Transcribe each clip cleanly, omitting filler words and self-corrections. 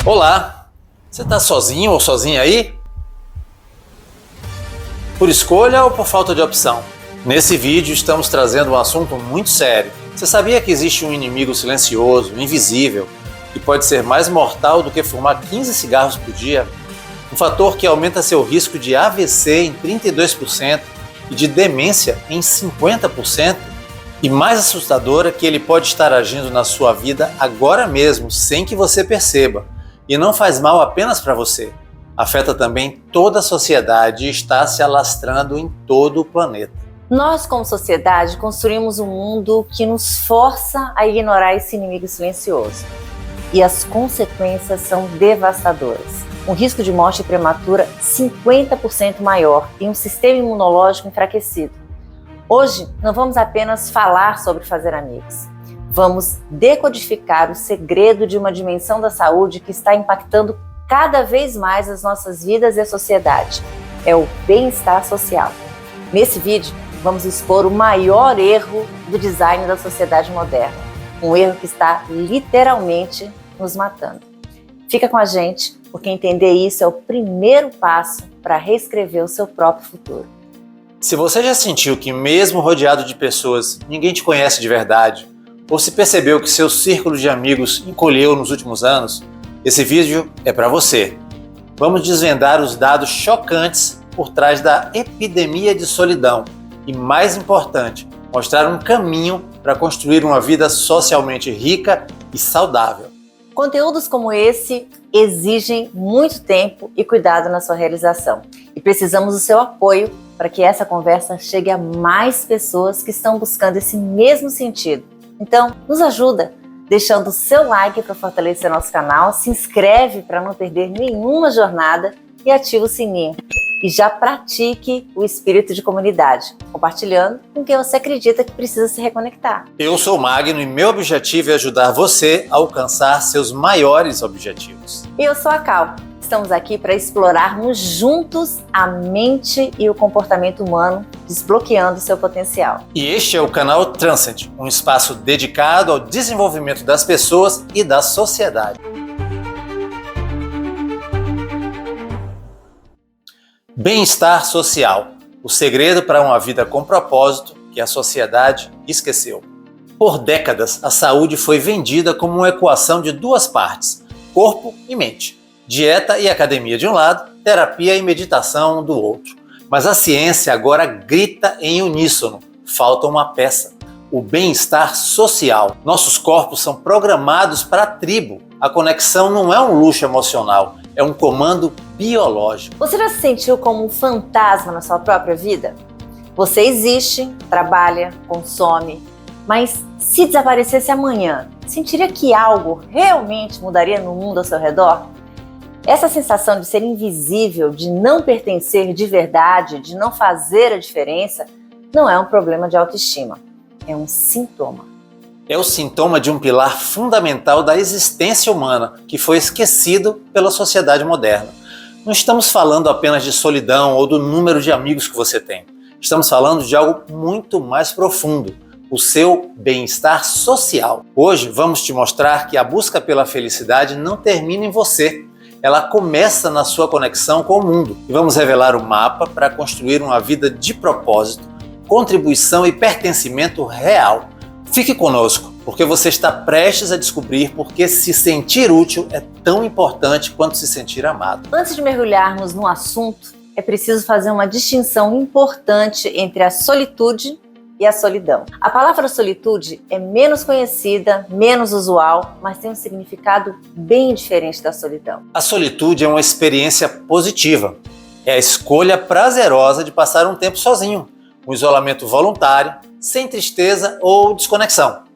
Olá, você está sozinho ou sozinha aí? Por escolha ou por falta de opção? Nesse vídeo estamos trazendo um assunto muito sério. Você sabia que existe um inimigo silencioso, invisível, que pode ser mais mortal do que fumar 15 cigarros por dia? Um fator que aumenta seu risco de AVC em 32% e de demência em 50%? E mais assustador é que ele pode estar agindo na sua vida agora mesmo, sem que você perceba. E não faz mal apenas para você. Afeta também toda a sociedade e está se alastrando em todo o planeta. Nós, como sociedade, construímos um mundo que nos força a ignorar esse inimigo silencioso. E as consequências são devastadoras. Um risco de morte prematura 50% maior e um sistema imunológico enfraquecido. Hoje, não vamos apenas falar sobre fazer amigos. Vamos decodificar o segredo de uma dimensão da saúde que está impactando cada vez mais as nossas vidas e a sociedade. É o bem-estar social. Nesse vídeo, vamos expor o maior erro do design da sociedade moderna. Um erro que está literalmente nos matando. Fica com a gente, porque entender isso é o primeiro passo para reescrever o seu próprio futuro. Se você já sentiu que mesmo rodeado de pessoas, ninguém te conhece de verdade, ou se percebeu que seu círculo de amigos encolheu nos últimos anos, esse vídeo é para você. Vamos desvendar os dados chocantes por trás da epidemia de solidão e, mais importante, mostrar um caminho para construir uma vida socialmente rica e saudável. Conteúdos como esse exigem muito tempo e cuidado na sua realização. E precisamos do seu apoio para que essa conversa chegue a mais pessoas que estão buscando esse mesmo sentido. Então, nos ajuda deixando o seu like para fortalecer nosso canal, se inscreve para não perder nenhuma jornada e ativa o sininho. E já pratique o espírito de comunidade, compartilhando com quem você acredita que precisa se reconectar. Eu sou o Magno e meu objetivo é ajudar você a alcançar seus maiores objetivos. E eu sou a Cal. Estamos aqui para explorarmos juntos a mente e o comportamento humano, desbloqueando seu potencial. E este é o canal Transcend, um espaço dedicado ao desenvolvimento das pessoas e da sociedade. Bem-estar social, o segredo para uma vida com propósito que a sociedade esqueceu. Por décadas, a saúde foi vendida como uma equação de duas partes, corpo e mente. Dieta e academia de um lado, terapia e meditação do outro. Mas a ciência agora grita em uníssono, falta uma peça, o bem-estar social. Nossos corpos são programados para a tribo. A conexão não é um luxo emocional, é um comando biológico. Você já se sentiu como um fantasma na sua própria vida? Você existe, trabalha, consome, mas se desaparecesse amanhã, sentiria que algo realmente mudaria no mundo ao seu redor? Essa sensação de ser invisível, de não pertencer de verdade, de não fazer a diferença, não é um problema de autoestima, é um sintoma. É o sintoma de um pilar fundamental da existência humana, que foi esquecido pela sociedade moderna. Não estamos falando apenas de solidão ou do número de amigos que você tem. Estamos falando de algo muito mais profundo, o seu bem-estar social. Hoje vamos te mostrar que a busca pela felicidade não termina em você. Ela começa na sua conexão com o mundo. E vamos revelar o mapa para construir uma vida de propósito, contribuição e pertencimento real. Fique conosco, porque você está prestes a descobrir por que se sentir útil é tão importante quanto se sentir amado. Antes de mergulharmos no assunto, é preciso fazer uma distinção importante entre a solitude e a solidão. A palavra solitude é menos conhecida, menos usual, mas tem um significado bem diferente da solidão. A solitude é uma experiência positiva. É a escolha prazerosa de passar um tempo sozinho, um isolamento voluntário, sem tristeza ou desconexão.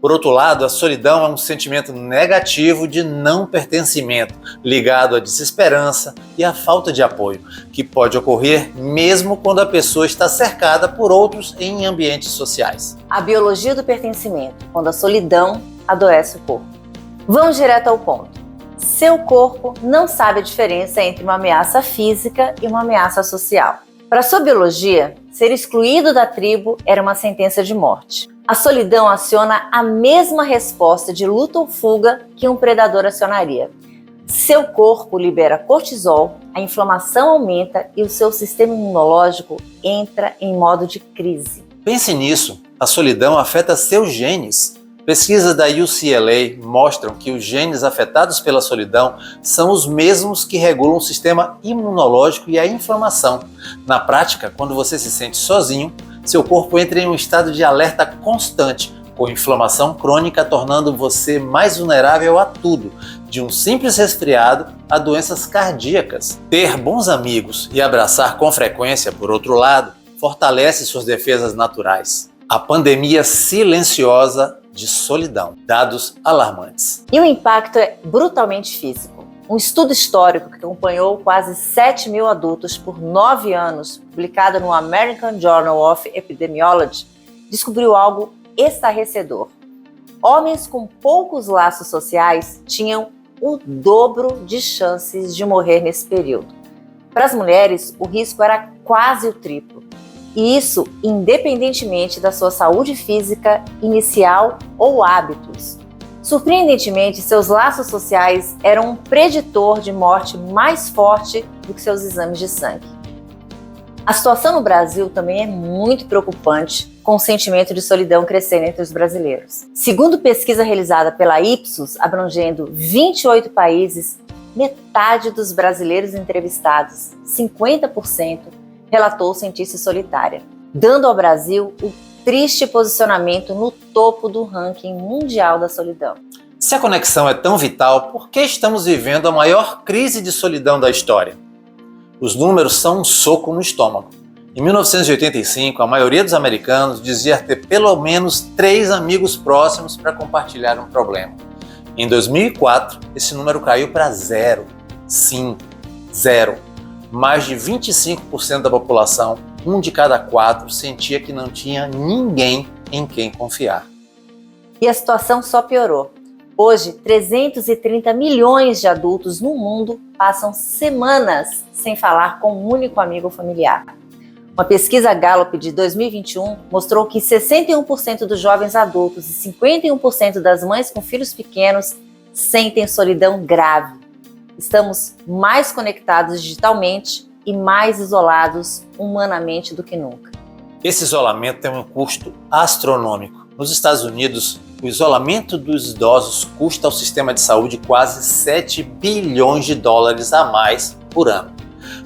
Por outro lado, a solidão é um sentimento negativo de não pertencimento, ligado à desesperança e à falta de apoio, que pode ocorrer mesmo quando a pessoa está cercada por outros em ambientes sociais. A biologia do pertencimento, quando a solidão adoece o corpo. Vamos direto ao ponto. Seu corpo não sabe a diferença entre uma ameaça física e uma ameaça social. Para sua biologia, ser excluído da tribo era uma sentença de morte. A solidão aciona a mesma resposta de luta ou fuga que um predador acionaria. Seu corpo libera cortisol, a inflamação aumenta e o seu sistema imunológico entra em modo de crise. Pense nisso, a solidão afeta seus genes. Pesquisas da UCLA mostram que os genes afetados pela solidão são os mesmos que regulam o sistema imunológico e a inflamação. Na prática, quando você se sente sozinho, seu corpo entra em um estado de alerta constante, com inflamação crônica tornando você mais vulnerável a tudo, de um simples resfriado a doenças cardíacas. Ter bons amigos e abraçar com frequência, por outro lado, fortalece suas defesas naturais. A pandemia silenciosa de solidão. Dados alarmantes. E o impacto é brutalmente físico. Um estudo histórico que acompanhou quase 7 mil adultos por 9 anos, publicado no American Journal of Epidemiology, descobriu algo estarrecedor. Homens com poucos laços sociais tinham o dobro de chances de morrer nesse período. Para as mulheres, o risco era quase o triplo. E isso independentemente da sua saúde física inicial ou hábitos. Surpreendentemente, seus laços sociais eram um preditor de morte mais forte do que seus exames de sangue. A situação no Brasil também é muito preocupante, com o sentimento de solidão crescendo entre os brasileiros. Segundo pesquisa realizada pela Ipsos, abrangendo 28 países, metade dos brasileiros entrevistados, 50%, relatou sentir-se solitária, dando ao Brasil o triste posicionamento no topo do ranking mundial da solidão. Se a conexão é tão vital, por que estamos vivendo a maior crise de solidão da história? Os números são um soco no estômago. Em 1985, a maioria dos americanos dizia ter pelo menos 3 amigos próximos para compartilhar um problema. Em 2004, esse número caiu para 0. Sim, 0. Mais de 25% da população, 1 de cada 4, sentia que não tinha ninguém em quem confiar. E a situação só piorou. Hoje, 330 milhões de adultos no mundo passam semanas sem falar com um único amigo ou familiar. Uma pesquisa Gallup de 2021 mostrou que 61% dos jovens adultos e 51% das mães com filhos pequenos sentem solidão grave. Estamos mais conectados digitalmente e mais isolados humanamente do que nunca. Esse isolamento tem um custo astronômico. Nos Estados Unidos, o isolamento dos idosos custa ao sistema de saúde quase 7 bilhões de dólares a mais por ano.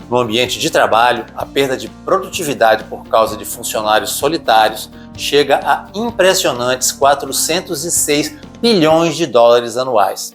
No ambiente de trabalho, a perda de produtividade por causa de funcionários solitários chega a impressionantes 406 bilhões de dólares anuais.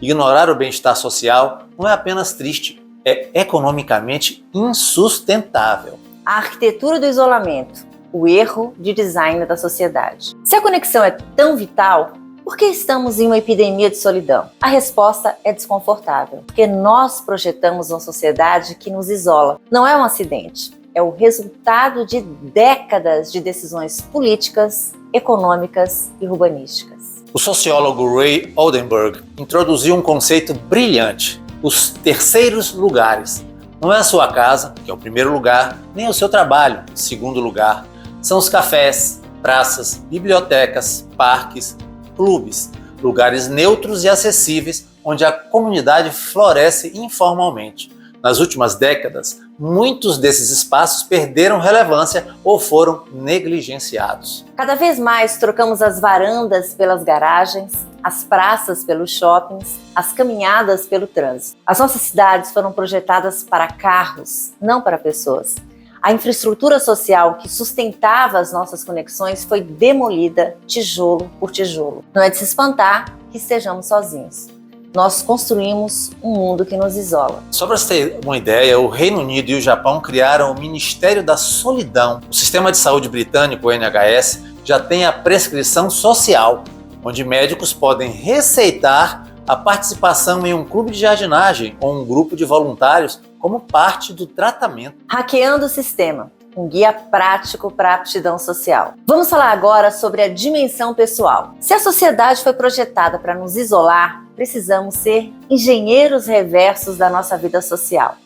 Ignorar o bem-estar social não é apenas triste, é economicamente insustentável. A arquitetura do isolamento, o erro de design da sociedade. Se a conexão é tão vital, por que estamos em uma epidemia de solidão? A resposta é desconfortável, porque nós projetamos uma sociedade que nos isola. Não é um acidente, é o resultado de décadas de decisões políticas, econômicas e urbanísticas. O sociólogo Ray Oldenburg introduziu um conceito brilhante: os terceiros lugares. Não é a sua casa, que é o primeiro lugar, nem o seu trabalho, segundo lugar. São os cafés, praças, bibliotecas, parques, clubes, lugares neutros e acessíveis onde a comunidade floresce informalmente. Nas últimas décadas, muitos desses espaços perderam relevância ou foram negligenciados. Cada vez mais trocamos as varandas pelas garagens, as praças pelos shoppings, as caminhadas pelo trânsito. As nossas cidades foram projetadas para carros, não para pessoas. A infraestrutura social que sustentava as nossas conexões foi demolida tijolo por tijolo. Não é de se espantar que estejamos sozinhos. Nós construímos um mundo que nos isola. Só para você ter uma ideia, o Reino Unido e o Japão criaram o Ministério da Solidão. O sistema de saúde britânico, o NHS, já tem a prescrição social, onde médicos podem receitar a participação em um clube de jardinagem ou um grupo de voluntários como parte do tratamento. Hackeando o sistema, um guia prático para a aptidão social. Vamos falar agora sobre a dimensão pessoal. Se a sociedade foi projetada para nos isolar, precisamos ser engenheiros reversos da nossa vida social.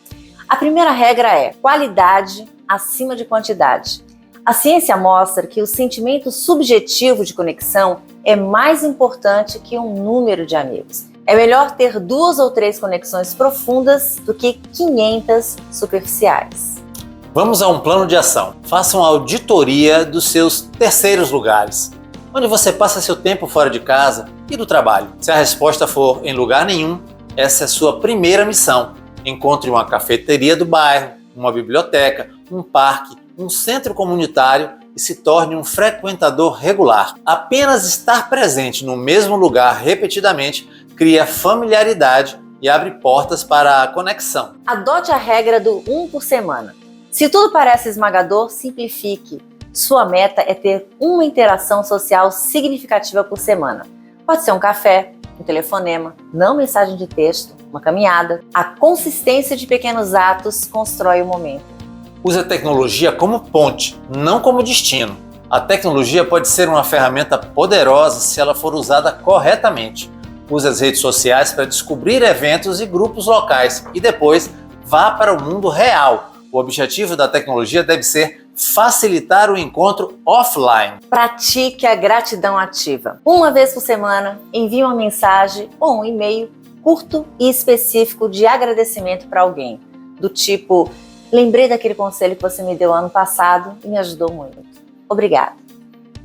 A primeira regra é qualidade acima de quantidade. A ciência mostra que o sentimento subjetivo de conexão é mais importante que um número de amigos. É melhor ter 2 ou 3 conexões profundas do que 500 superficiais. Vamos a um plano de ação. Faça uma auditoria dos seus terceiros lugares, onde você passa seu tempo fora de casa e do trabalho. Se a resposta for em lugar nenhum, essa é sua primeira missão. Encontre uma cafeteria do bairro, uma biblioteca, um parque, um centro comunitário e se torne um frequentador regular. Apenas estar presente no mesmo lugar repetidamente cria familiaridade e abre portas para a conexão. Adote a regra do 1 por semana. Se tudo parece esmagador, simplifique. Sua meta é ter uma interação social significativa por semana. Pode ser um café, um telefonema, não mensagem de texto, uma caminhada. A consistência de pequenos atos constrói o momento. Use a tecnologia como ponte, não como destino. A tecnologia pode ser uma ferramenta poderosa se ela for usada corretamente. Use as redes sociais para descobrir eventos e grupos locais e depois vá para o mundo real. O objetivo da tecnologia deve ser facilitar o encontro offline. Pratique a gratidão ativa. Uma vez por semana, envie uma mensagem ou um e-mail curto e específico de agradecimento para alguém. Do tipo, lembrei daquele conselho que você me deu ano passado e me ajudou muito. Obrigada.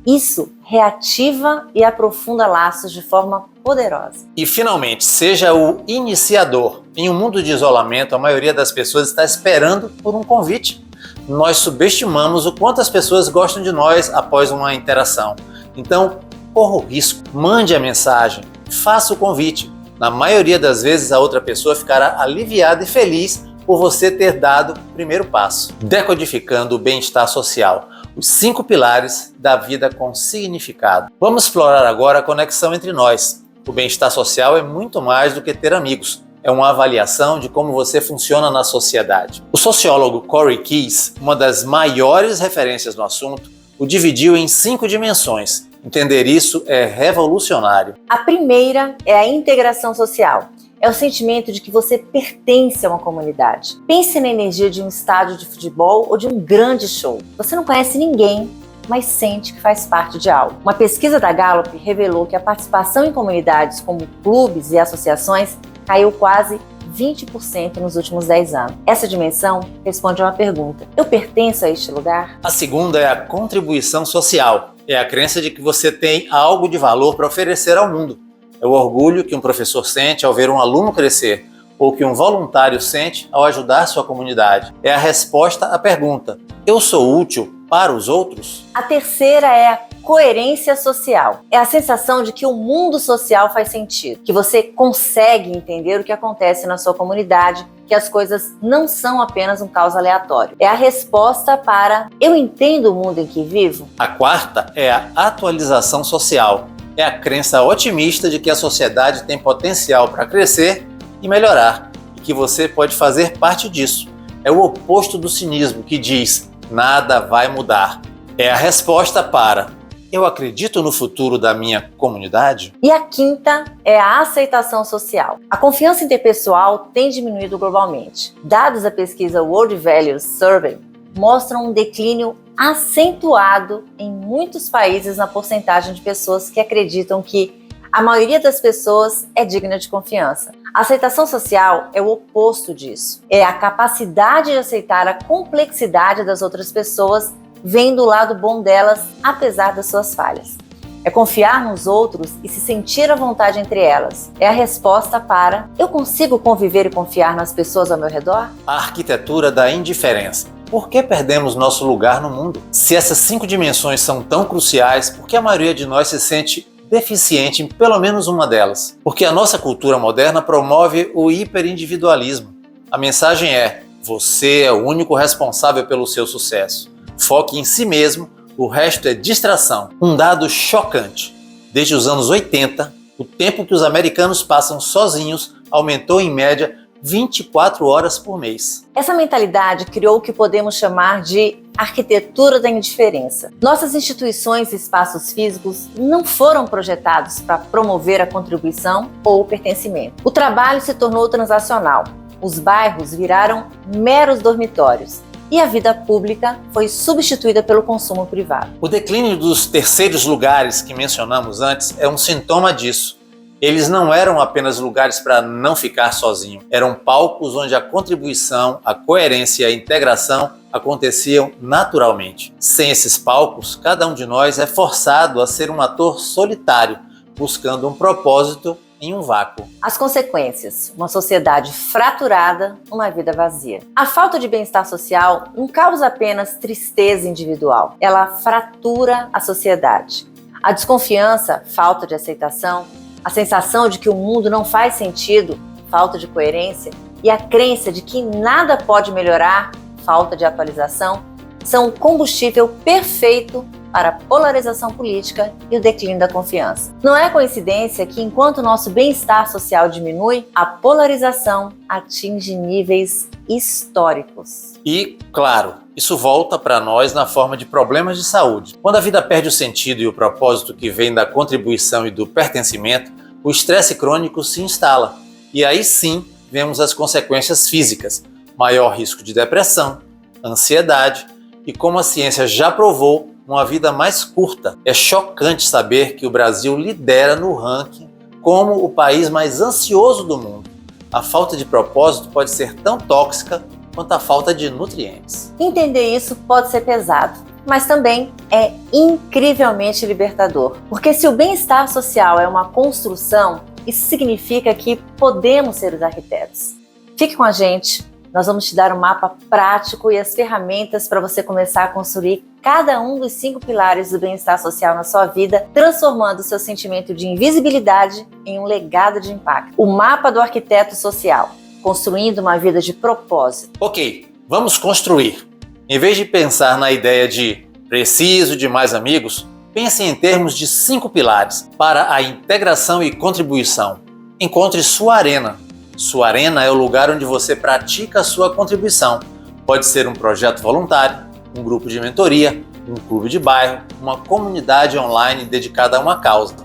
Isso reativa e aprofunda laços de forma poderosa. E finalmente, seja o iniciador. Em um mundo de isolamento, a maioria das pessoas está esperando por um convite. Nós subestimamos o quanto as pessoas gostam de nós após uma interação. Então, corra o risco, mande a mensagem, faça o convite. Na maioria das vezes, a outra pessoa ficará aliviada e feliz por você ter dado o primeiro passo. Decodificando o bem-estar social. Os 5 pilares da vida com significado. Vamos explorar agora a conexão entre nós. O bem-estar social é muito mais do que ter amigos. É uma avaliação de como você funciona na sociedade. O sociólogo Corey Keyes, uma das maiores referências no assunto, o dividiu em 5 dimensões. Entender isso é revolucionário. A primeira é a integração social. É o sentimento de que você pertence a uma comunidade. Pense na energia de um estádio de futebol ou de um grande show. Você não conhece ninguém, mas sente que faz parte de algo. Uma pesquisa da Gallup revelou que a participação em comunidades como clubes e associações caiu quase 20% nos últimos 10 anos. Essa dimensão responde a uma pergunta: eu pertenço a este lugar? A segunda é a contribuição social. É a crença de que você tem algo de valor para oferecer ao mundo. É o orgulho que um professor sente ao ver um aluno crescer, ou que um voluntário sente ao ajudar sua comunidade. É a resposta à pergunta: eu sou útil para os outros? A terceira é a coerência social. É a sensação de que o mundo social faz sentido, que você consegue entender o que acontece na sua comunidade, que as coisas não são apenas um caos aleatório. É a resposta para eu entendo o mundo em que vivo? A quarta é a atualização social. É a crença otimista de que a sociedade tem potencial para crescer e melhorar, e que você pode fazer parte disso. É o oposto do cinismo, que diz: nada vai mudar. É a resposta para: eu acredito no futuro da minha comunidade? E a quinta é a aceitação social. A confiança interpessoal tem diminuído globalmente. Dados da pesquisa World Values Survey mostram um declínio acentuado em muitos países na porcentagem de pessoas que acreditam que a maioria das pessoas é digna de confiança. A aceitação social é o oposto disso. É a capacidade de aceitar a complexidade das outras pessoas, vendo o lado bom delas, apesar das suas falhas. É confiar nos outros e se sentir à vontade entre elas. É a resposta para: eu consigo conviver e confiar nas pessoas ao meu redor? A arquitetura da indiferença. Por que perdemos nosso lugar no mundo? Se essas 5 dimensões são tão cruciais, por que a maioria de nós se sente deficiente em pelo menos uma delas? Porque a nossa cultura moderna promove o hiperindividualismo. A mensagem é: você é o único responsável pelo seu sucesso. Foque em si mesmo, o resto é distração. Um dado chocante: desde os anos 80, o tempo que os americanos passam sozinhos aumentou em média 24 horas por mês. Essa mentalidade criou o que podemos chamar de arquitetura da indiferença. Nossas instituições e espaços físicos não foram projetados para promover a contribuição ou o pertencimento. O trabalho se tornou transacional. Os bairros viraram meros dormitórios. E a vida pública foi substituída pelo consumo privado. O declínio dos terceiros lugares que mencionamos antes é um sintoma disso. Eles não eram apenas lugares para não ficar sozinho, eram palcos onde a contribuição, a coerência e a integração aconteciam naturalmente. Sem esses palcos, cada um de nós é forçado a ser um ator solitário, buscando um propósito em um vácuo. As consequências: uma sociedade fraturada, uma vida vazia. A falta de bem-estar social não causa apenas tristeza individual, ela fratura a sociedade. A desconfiança, falta de aceitação, a sensação de que o mundo não faz sentido, falta de coerência, e a crença de que nada pode melhorar, falta de atualização, são o combustível perfeito para a polarização política e o declínio da confiança. Não é coincidência que, enquanto o nosso bem-estar social diminui, a polarização atinge níveis históricos. E, claro, isso volta para nós na forma de problemas de saúde. Quando a vida perde o sentido e o propósito que vem da contribuição e do pertencimento, o estresse crônico se instala. E aí sim vemos as consequências físicas: maior risco de depressão, ansiedade e, como a ciência já provou, uma vida mais curta. É chocante saber que o Brasil lidera no ranking como o país mais ansioso do mundo. A falta de propósito pode ser tão tóxica quanto a falta de nutrientes. Entender isso pode ser pesado, mas também é incrivelmente libertador. Porque se o bem-estar social é uma construção, isso significa que podemos ser os arquitetos. Fique com a gente, nós vamos te dar um mapa prático e as ferramentas para você começar a construir cada um dos 5 pilares do bem-estar social na sua vida, transformando o seu sentimento de invisibilidade em um legado de impacto. O mapa do arquiteto social, construindo uma vida de propósito. Ok, vamos construir. Em vez de pensar na ideia de preciso de mais amigos, pense em termos de 5 pilares para a integração e contribuição. Encontre sua arena. Sua arena é o lugar onde você pratica a sua contribuição. Pode ser um projeto voluntário, um grupo de mentoria, um clube de bairro, uma comunidade online dedicada a uma causa.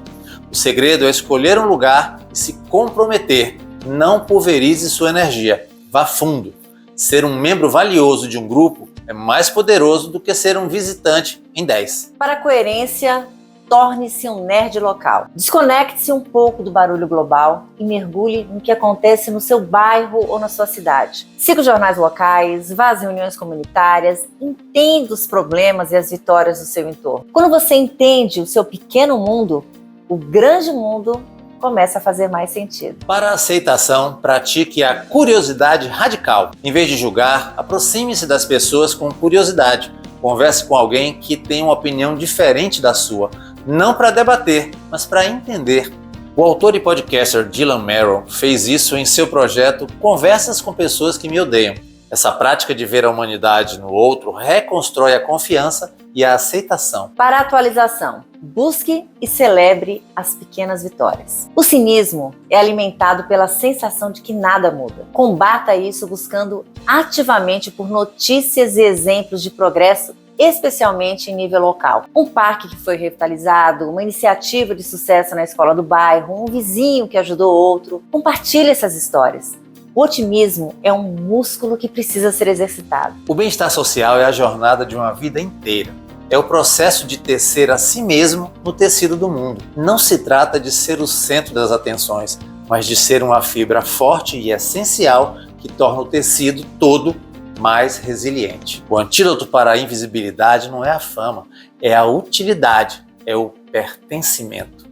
O segredo é escolher um lugar e se comprometer. Não pulverize sua energia. Vá fundo. Ser um membro valioso de um grupo é mais poderoso do que ser um visitante em 10. Para a coerência, torne-se um nerd local. Desconecte-se um pouco do barulho global e mergulhe no que acontece no seu bairro ou na sua cidade. Siga os jornais locais, vá às reuniões comunitárias, entenda os problemas e as vitórias do seu entorno. Quando você entende o seu pequeno mundo, o grande mundo começa a fazer mais sentido. Para a aceitação, pratique a curiosidade radical. Em vez de julgar, aproxime-se das pessoas com curiosidade. Converse com alguém que tem uma opinião diferente da sua. Não para debater, mas para entender. O autor e podcaster Dylan Merrill fez isso em seu projeto Conversas com Pessoas que Me Odeiam. Essa prática de ver a humanidade no outro reconstrói a confiança e a aceitação. Para a atualização, busque e celebre as pequenas vitórias. O cinismo é alimentado pela sensação de que nada muda. Combata isso buscando ativamente por notícias e exemplos de progresso, especialmente em nível local. Um parque que foi revitalizado, uma iniciativa de sucesso na escola do bairro, um vizinho que ajudou outro. Compartilhe essas histórias. O otimismo é um músculo que precisa ser exercitado. O bem-estar social é a jornada de uma vida inteira. É o processo de tecer a si mesmo no tecido do mundo. Não se trata de ser o centro das atenções, mas de ser uma fibra forte e essencial que torna o tecido todo mais resiliente. O antídoto para a invisibilidade não é a fama, é a utilidade, é o pertencimento.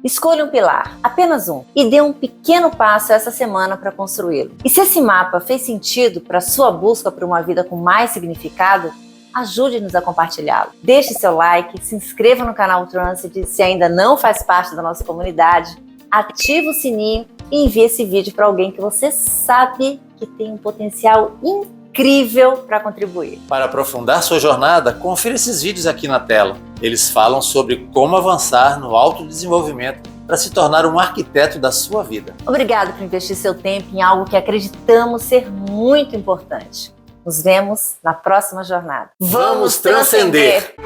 Escolha um pilar, apenas um, e dê um pequeno passo essa semana para construí-lo. E se esse mapa fez sentido para a sua busca por uma vida com mais significado, ajude-nos a compartilhá-lo. Deixe seu like, se inscreva no canal Transit se ainda não faz parte da nossa comunidade, ative o sininho e envie esse vídeo para alguém que você sabe que tem um potencial incrível para contribuir. Para aprofundar sua jornada, confira esses vídeos aqui na tela. Eles falam sobre como avançar no autodesenvolvimento para se tornar um arquiteto da sua vida. Obrigado por investir seu tempo em algo que acreditamos ser muito importante. Nos vemos na próxima jornada. Vamos transcender!